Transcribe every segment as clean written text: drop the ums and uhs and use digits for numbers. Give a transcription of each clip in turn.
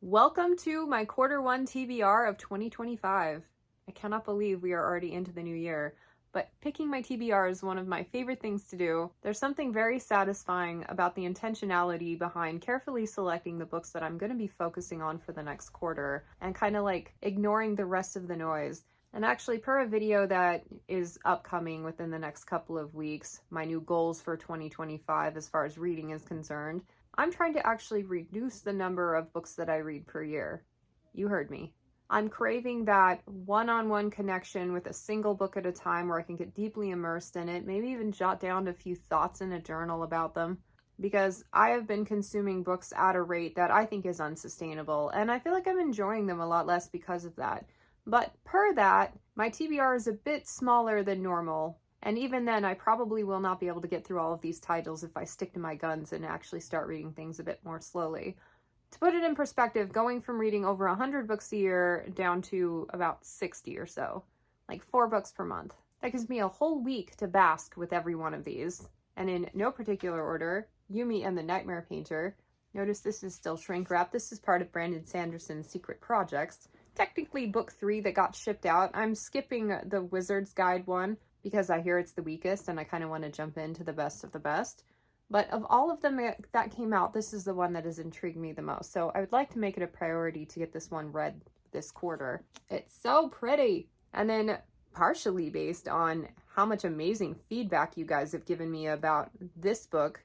Welcome to my Q1 TBR of 2025. I cannot believe we are already into the new year, but picking my TBR is one of my favorite things to do. There's something very satisfying about the intentionality behind carefully selecting the books that I'm going to be focusing on for the next quarter and kind of like ignoring the rest of the noise. And actually, per a video that is upcoming within the next couple of weeks, my new goals for 2025 as far as reading is concerned, I'm trying to actually reduce the number of books that I read per year. You heard me. I'm craving that one-on-one connection with a single book at a time where I can get deeply immersed in it, maybe even jot down a few thoughts in a journal about them, because I have been consuming books at a rate that I think is unsustainable, and I feel like I'm enjoying them a lot less because of that. But per that, my TBR is a bit smaller than normal. And even then, I probably will not be able to get through all of these titles if I stick to my guns and actually start reading things a bit more slowly. To put it in perspective, going from reading over 100 books a year down to about 60 or so, like 4 books per month. That gives me a whole week to bask with every one of these. And in no particular order, Yumi and the Nightmare Painter. Notice this is still shrink wrap. This is part of Brandon Sanderson's Secret Projects. Technically book 3 that got shipped out. I'm skipping the Wizard's Guide one, because I hear it's the weakest and I kind of want to jump into the best of the best. But of all of them that came out, this is the one that has intrigued me the most. So I would like to make it a priority to get this one read this quarter. It's so pretty. And then partially based on how much amazing feedback you guys have given me about this book,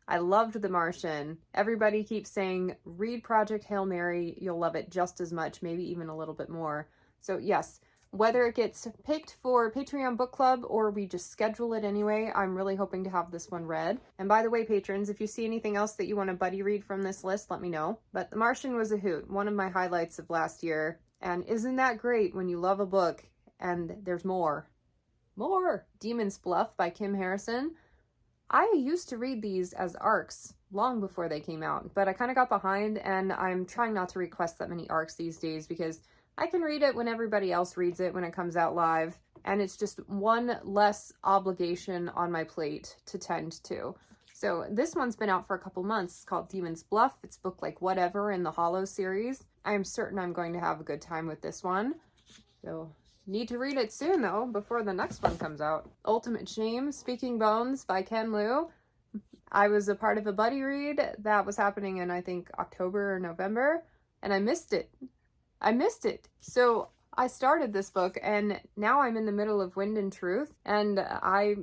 I loved The Martian. Everybody keeps saying, read Project Hail Mary, you'll love it just as much, maybe even a little bit more. So yes, whether it gets picked for Patreon book club or we just schedule it anyway, I'm really hoping to have this one read. And by the way, patrons, if you see anything else that you want to buddy read from this list, let me know. But The Martian was a hoot, one of my highlights of last year. And isn't that great when you love a book and there's more? More! Demon's Bluff by Kim Harrison. I used to read these as arcs long before they came out, but I kind of got behind, and I'm trying not to request that many arcs these days because I can read it when everybody else reads it when it comes out live, and it's just one less obligation on my plate to tend to. So this one's been out for a couple months. It's called Demon's Bluff. It's book like whatever in the Hollow series. I am certain I'm going to have a good time with this one. So need to read it soon though, before the next one comes out. Ultimate Shame, Speaking Bones by Ken Liu. I was a part of a buddy read that was happening in, I think, October or November, and I missed it. So I started this book, and now I'm in the middle of Wind and Truth, and I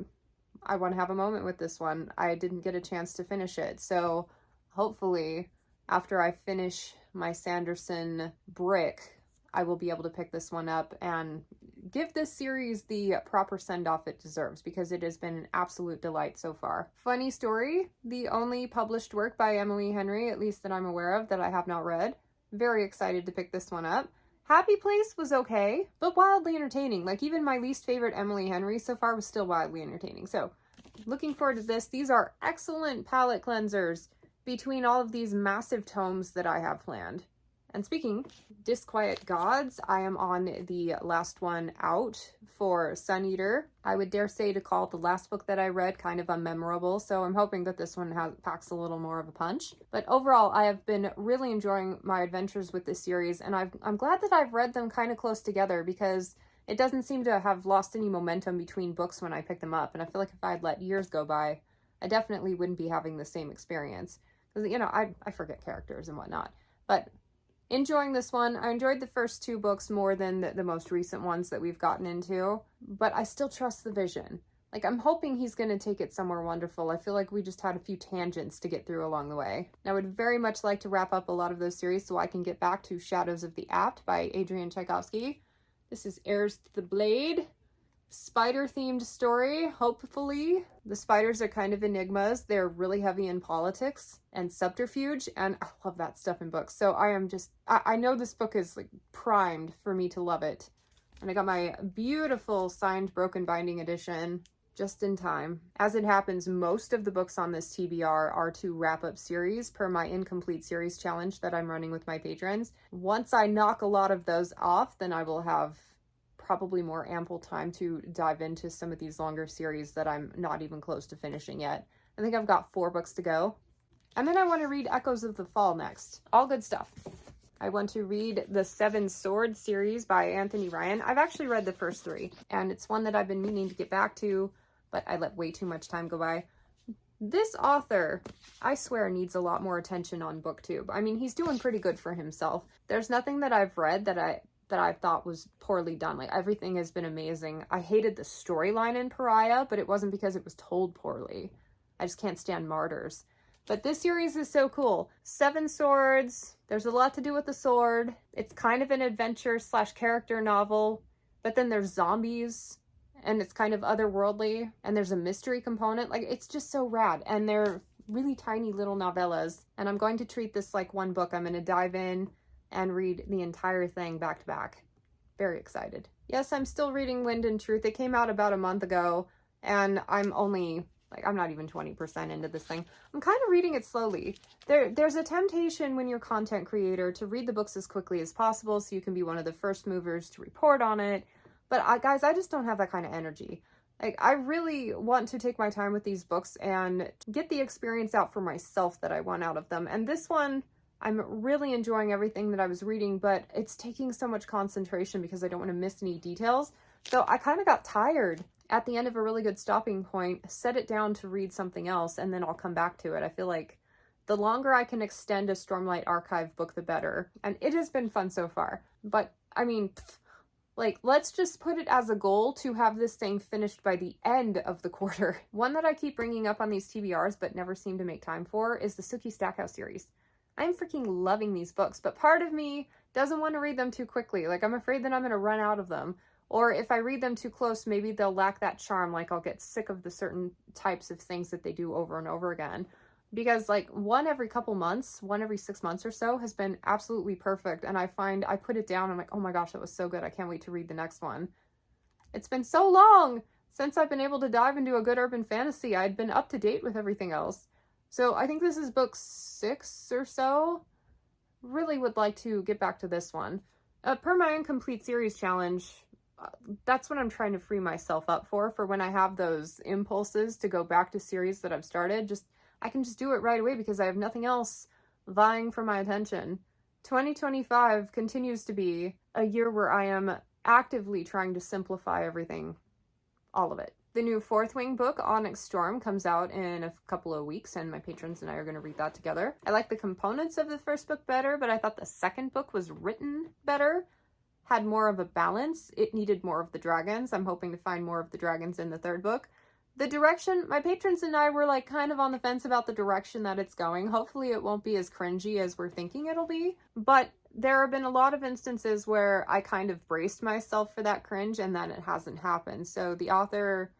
want to have a moment with this one. I didn't get a chance to finish it, so hopefully after I finish my Sanderson brick, I will be able to pick this one up and give this series the proper send-off it deserves, because it has been an absolute delight so far. Funny story, the only published work by Emily Henry, at least that I'm aware of, that I have not read. Very excited to pick this one up. Happy Place was okay, but wildly entertaining. Like, even my least favorite Emily Henry so far was still wildly entertaining. So, looking forward to this. These are excellent palette cleansers between all of these massive tomes that I have planned. And speaking, Disquiet Gods, I am on the last one out for Sun Eater. I would dare say to call the last book that I read kind of unmemorable, so I'm hoping that this one packs a little more of a punch. But overall, I have been really enjoying my adventures with this series, and I'm glad that I've read them kind of close together, because it doesn't seem to have lost any momentum between books when I pick them up, and I feel like if I had let years go by, I definitely wouldn't be having the same experience. Because, you know, I forget characters and whatnot. But enjoying this one. I enjoyed the first 2 books more than the most recent ones that we've gotten into, but I still trust the vision. Like, I'm hoping he's going to take it somewhere wonderful. I feel like we just had a few tangents to get through along the way. And I would very much like to wrap up a lot of those series so I can get back to Shadows of the Apt by Adrian Tchaikovsky. This is Heirs to the Blade. Spider-themed story, hopefully. The spiders are kind of enigmas. They're really heavy in politics and subterfuge, and I love that stuff in books. So I know this book is like primed for me to love it. And I got my beautiful signed broken binding edition just in time. As it happens, most of the books on this TBR are to wrap up series per my incomplete series challenge that I'm running with my patrons. Once I knock a lot of those off, then I will have probably more ample time to dive into some of these longer series that I'm not even close to finishing yet. I think I've got 4 books to go. And then I want to read Echoes of the Fall next. All good stuff. I want to read the Seven Swords series by Anthony Ryan. I've actually read the first 3, and it's one that I've been meaning to get back to, but I let way too much time go by. This author, I swear, needs a lot more attention on BookTube. I mean, he's doing pretty good for himself. There's nothing that I've read that I thought was poorly done. Like, everything has been amazing. I hated the storyline in Pariah, but it wasn't because it was told poorly. I just can't stand martyrs. But this series is so cool. 7 swords. There's a lot to do with the sword. It's kind of an adventure / character novel. But then there's zombies. And it's kind of otherworldly. And there's a mystery component. Like, it's just so rad. And they're really tiny little novellas. And I'm going to treat this like one book. I'm going to dive in and read the entire thing back to back. Very excited. Yes, I'm still reading Wind and Truth. It came out about a month ago. And I'm not even 20% into this thing. I'm kind of reading it slowly. There's a temptation when you're a content creator to read the books as quickly as possible so you can be one of the first movers to report on it. But guys, I just don't have that kind of energy. Like, I really want to take my time with these books and get the experience out for myself that I want out of them. And this one, I'm really enjoying everything that I was reading, but it's taking so much concentration because I don't want to miss any details. So I kind of got tired at the end of a really good stopping point, set it down to read something else, and then I'll come back to it. I feel like the longer I can extend a Stormlight Archive book, the better. And it has been fun so far. But, I mean, like, let's just put it as a goal to have this thing finished by the end of the quarter. One that I keep bringing up on these TBRs but never seem to make time for is the Sookie Stackhouse series. I'm freaking loving these books, but part of me doesn't want to read them too quickly. Like, I'm afraid that I'm going to run out of them. Or if I read them too close, maybe they'll lack that charm. Like, I'll get sick of the certain types of things that they do over and over again. Because, like, one every 6 months or so has been absolutely perfect. And I find I put it down, I'm like, oh my gosh, that was so good. I can't wait to read the next one. It's been so long since I've been able to dive into a good urban fantasy. I'd been up to date with everything else. So I think this is book 6 or so. Really would like to get back to this one. Per my incomplete series challenge, that's what I'm trying to free myself up for when I have those impulses to go back to series that I've started. I can just do it right away because I have nothing else vying for my attention. 2025 continues to be a year where I am actively trying to simplify everything, all of it. The new Fourth Wing book, Onyx Storm, comes out in a couple of weeks, and my patrons and I are going to read that together. I like the components of the first book better, but I thought the second book was written better. Had more of a balance. It needed more of the dragons. I'm hoping to find more of the dragons in the third book. The direction, my patrons and I were like kind of on the fence about the direction that it's going. Hopefully it won't be as cringy as we're thinking it'll be. But there have been a lot of instances where I kind of braced myself for that cringe and then it hasn't happened. So the author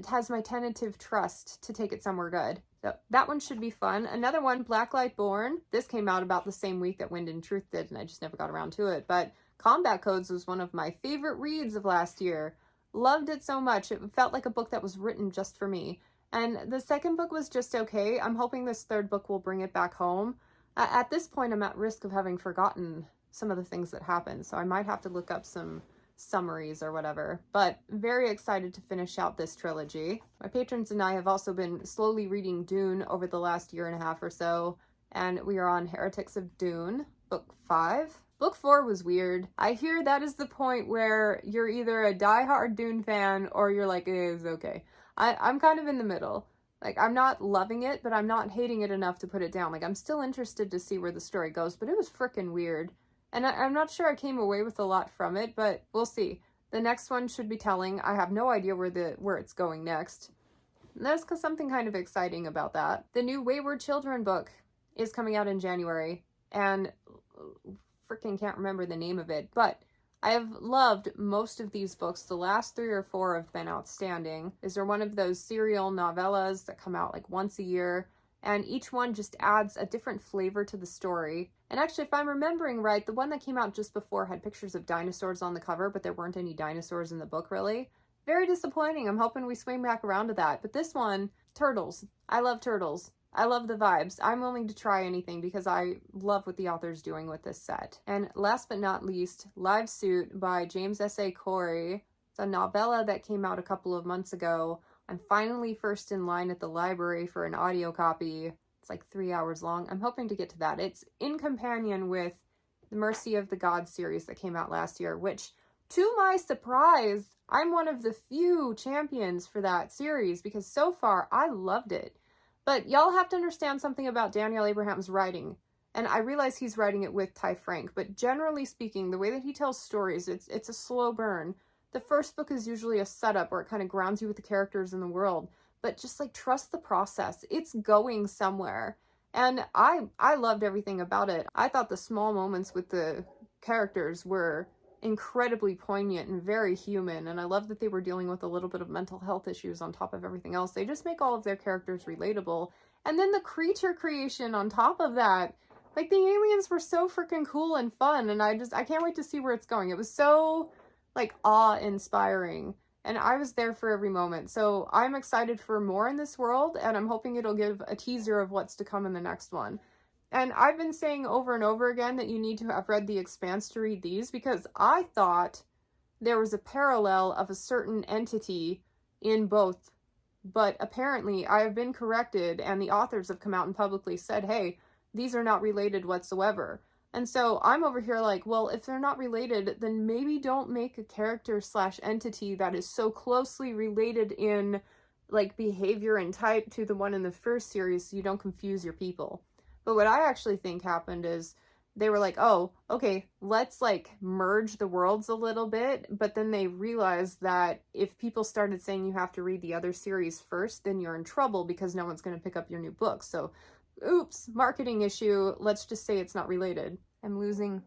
has my tentative trust to take it somewhere good. So that one should be fun. Another one, Blacklight Born. This came out about the same week that Wind and Truth did, and I just never got around to it. But Combat Codes was one of my favorite reads of last year. Loved it so much. It felt like a book that was written just for me. And the second book was just okay. I'm hoping this third book will bring it back home. At this point, I'm at risk of having forgotten some of the things that happened, so I might have to look up some summaries or whatever. But very excited to finish out this trilogy. My patrons and I have also been slowly reading Dune over the last year and a half or so, and we are on Heretics of Dune, book 5. Book 4 was weird. I hear that is the point where you're either a diehard Dune fan or you're like, it is okay. I'm kind of in the middle. Like, I'm not loving it, but I'm not hating it enough to put it down. Like, I'm still interested to see where the story goes, but it was freaking weird. And I'm not sure I came away with a lot from it, but we'll see. The next one should be telling. I have no idea where it's going next. And there's something kind of exciting about that. The new Wayward Children book is coming out in January, and freaking can't remember the name of it, but I have loved most of these books. The last 3 or 4 have been outstanding. These are one of those serial novellas that come out like once a year, and each one just adds a different flavor to the story. And actually, if I'm remembering right, the one that came out just before had pictures of dinosaurs on the cover, but there weren't any dinosaurs in the book, really. Very disappointing. I'm hoping we swing back around to that. But this one, turtles. I love turtles. I love the vibes. I'm willing to try anything because I love what the author's doing with this set. And last but not least, Live Suit by James S.A. Corey. It's a novella that came out a couple of months ago. I'm finally first in line at the library for an audio copy. It's like 3 hours long. I'm hoping to get to that. It's in companion with the Mercy of the Gods series that came out last year, which, to my surprise, I'm one of the few champions for that series because so far I loved it. But y'all have to understand something about Daniel Abraham's writing. And I realize he's writing it with Ty Frank, but generally speaking, the way that he tells stories, it's a slow burn. The first book is usually a setup where it kind of grounds you with the characters in the world, but just like trust the process. It's going somewhere. And I loved everything about it. I thought the small moments with the characters were incredibly poignant and very human, and I love that they were dealing with a little bit of mental health issues on top of everything else. They just make all of their characters relatable. And then the creature creation on top of that, like the aliens were so freaking cool and fun, and I can't wait to see where it's going. It was so like awe-inspiring, and I was there for every moment. So I'm excited for more in this world, and I'm hoping it'll give a teaser of what's to come in the next one. And I've been saying over and over again that you need to have read The Expanse to read these, because I thought there was a parallel of a certain entity in both. But apparently I have been corrected, and the authors have come out and publicly said, hey, these are not related whatsoever. And so I'm over here like, well, if they're not related, then maybe don't make a character / entity that is so closely related in like behavior and type to the one in the first series so you don't confuse your people. But what I actually think happened is they were like, oh, okay, let's like merge the worlds a little bit. But then they realized that if people started saying you have to read the other series first, then you're in trouble because no one's going to pick up your new book. So oops, marketing issue. Let's just say it's not related. I'm losing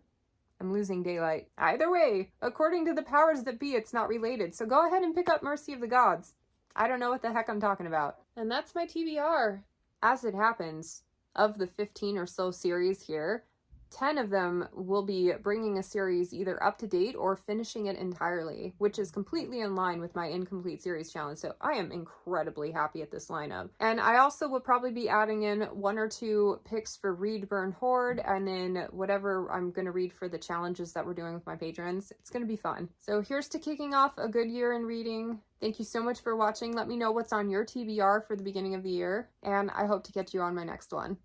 daylight. Either way, according to the powers that be, it's not related. So go ahead and pick up Mercy of the Gods. I don't know what the heck I'm talking about. And that's my TBR. As it happens, of the 15 or so series here, 10 of them will be bringing a series either up to date or finishing it entirely, which is completely in line with my incomplete series challenge. So I am incredibly happy at this lineup. And I also will probably be adding in 1 or 2 picks for Read, Burn, Hoard, and then whatever I'm going to read for the challenges that we're doing with my patrons. It's going to be fun. So here's to kicking off a good year in reading. Thank you so much for watching. Let me know what's on your TBR for the beginning of the year, and I hope to catch you on my next one.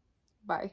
Bye.